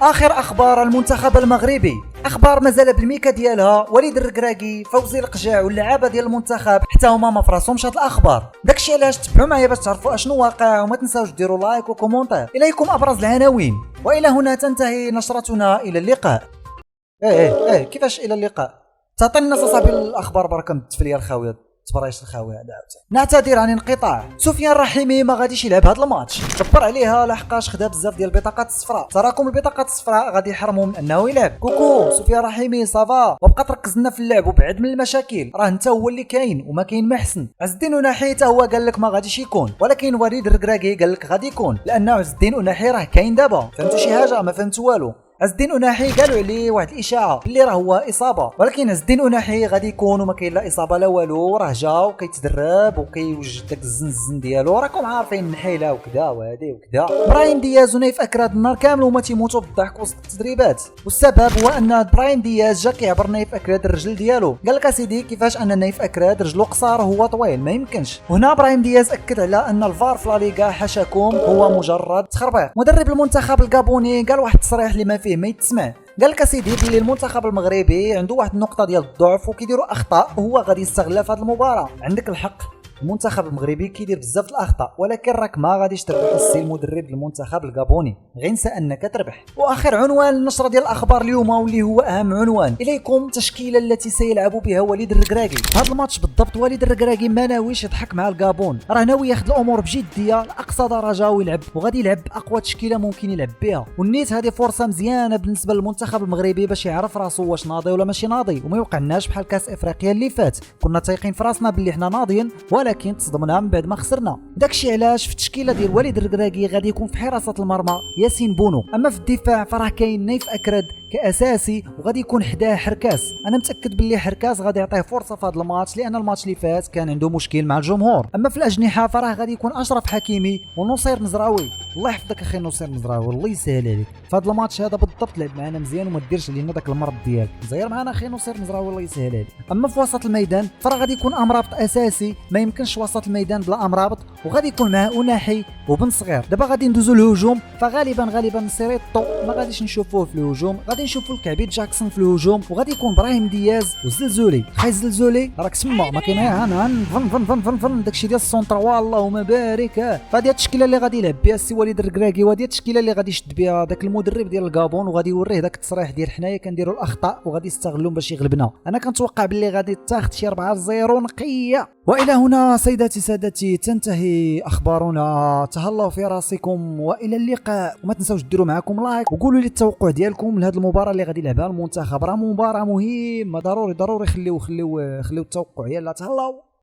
اخر اخبار المنتخب المغربي، اخبار مازال بالميكا ديالها. وليد الركراكي، فوزي القجاع واللعابه ديال المنتخب حتى هما ما فراسهمش هاد الاخبار. داكشي علاش تبعوا معايا باش تعرفوا اشنو واقع، وما تنساوش ديروا لايك وكومونتير اليكم ابرز العناوين. والى هنا تنتهي نشرتنا، الى اللقاء. كيفاش الى اللقاء؟ تعطينا الناس اصاحبي الاخبار بركه من التفليه الخاويه، تبرايش الخاويه هذا. نعتذر عن انقطاع. سفيان الرحيمي ما غاديش يلعب هذا الماتش، كبر عليها لحقاش خدا بزاف ديال البطاقات الصفراء. تراكم البطاقات الصفراء غادي يحرموا من انه يلعب. كوكو سفيان الرحيمي صافا، وبقى تركز لنا في اللعب وبعد من المشاكل، راه انت هو اللي كاين وما كاين ما حسن. عز الدين اناحي حتى هو قال لك ما غاديش يكون، ولكن وليد الركراكي قال لك غادي يكون، لانه عز الدين اناحي راه كاين دابا. فهمتوا شي حاجه؟ ما فهمتوا والو. عز الدين اناحي قالوا عليه واحد الاشاعه اللي راه هو اصابه، ولكن عز الدين اناحي غادي يكون وما كاين لا اصابه لا والو، راه جا وكيتدرب وكيوجد داك الزنزن ديالو، راكم عارفين النحيله وكذا وهادي وكذا. برايم دياز ونايف اكراد النهار كامل هما تيموتوا بالضحك وسط التدريبات، والسبب هو ان برايم دياز جا كيعبر نايف اكراد الرجل ديالو. قال لك اسيدي كيفاش ان نايف اكراد رجلو قصار وهو طويل، ما يمكنش. وهنا برايم دياز اكد على ان الفار في لا ليغا حاشاكم هو مجرد تخربيق. مدرب المنتخب الكابوني قال واحد التصريح اللي ما فيه ما يتسمع. قال لك اسيدي بلي المنتخب المغربي عنده واحد النقطه ديال الضعف وكيديروا اخطاء وهو غادي يستغلها في هذه المباراه. عندك الحق، المنتخب المغربي كيدير بزاف الاخطاء، ولكن راك ما غاديش تربح السي المدرب المنتخب الكابوني، غير نسى انك تربح. واخر عنوان النشره ديال الاخبار اليوم واللي هو اهم عنوان اليكم، التشكيله التي سيلعب بها وليد الركراكي. هذا الماتش بالضبط وليد الركراكي ما ناويش يضحك مع الكابون، راه ناوي ياخذ الامور بجديه لاقصى درجه ويلعب، وغادي يلعب باقوى تشكيله ممكن يلعب بها. والنيت هذه فرصه مزيانه بالنسبه للمنتخب المغربي باش يعرف راسو واش ناضي ولا ماشي ناضي، وما يوقعناش بحال كاس افريقيا اللي فات كنا تايقين في راسنا باللي حنا ناضيين ولكن تصدمنا من بعد ما خسرنا. داكشي علاش في التشكيله ديال وليد الركراكي غادي يكون في حراسه المرمى ياسين بونو، اما في الدفاع فراه كاين نايف اكراد كاساسي وغادي يكون حداه حركاس. انا متاكد باللي حركاس غادي يعطيه فرصه في هذا الماتش، لان الماتش اللي فات كان عنده مشكل مع الجمهور. اما في الاجنحه فراه غادي يكون اشرف حكيمي ونصير مزراوي. الله يحفظك اخي نصير مزراوي، والله يسهل عليك في هذا الماتش هذا بالضبط. لعب معنا مزيان وما ديرش علينا داك المرض ديالك، زير معنا اخي نصير مزراوي الله يسهل عليك. اما في وسط الميدان فراه غادي يكون امرابط اساسي، ما يمكنش وسط الميدان بلا امرابط، وغادي يكون معاه اناحي وبن صغير. دابا غادي ندوزو الهجوم، فغالبا سيريتو ما غاديش نشوفوه في الهجوم، غادي نشوفو الكعبي جاكسون في الهجوم، وغادي يكون براهيم دياز والزلزولي. خاي الزلزولي راك تما ما كاين فن داكشي ديال السونتر اللهم بارك. فهادي التشكيله اللي غادي يلعب بها السي وليد الركراكي، وهادي التشكيله اللي غادي يشد بها داك المدرب ديال الكابون، وغادي يوريه داك التصريح ديال حنايا كنديروا الاخطاء وغادي يستغلون باش يغلبنا. انا كنتوقع باللي غادي تاخذ شي 4-0 نقيه. والى هنا سيداتي سادتي تنتهي اخبارنا، تهلاو في راسكم والى اللقاء. وما تنساوش ديروا معكم لايك وقولوا لي التوقع ديالكم لهاد المباراه اللي غادي يلعبها المنتخب، راه مباراه مهمه، ضروري خليو التوقع. يلا تهلاو.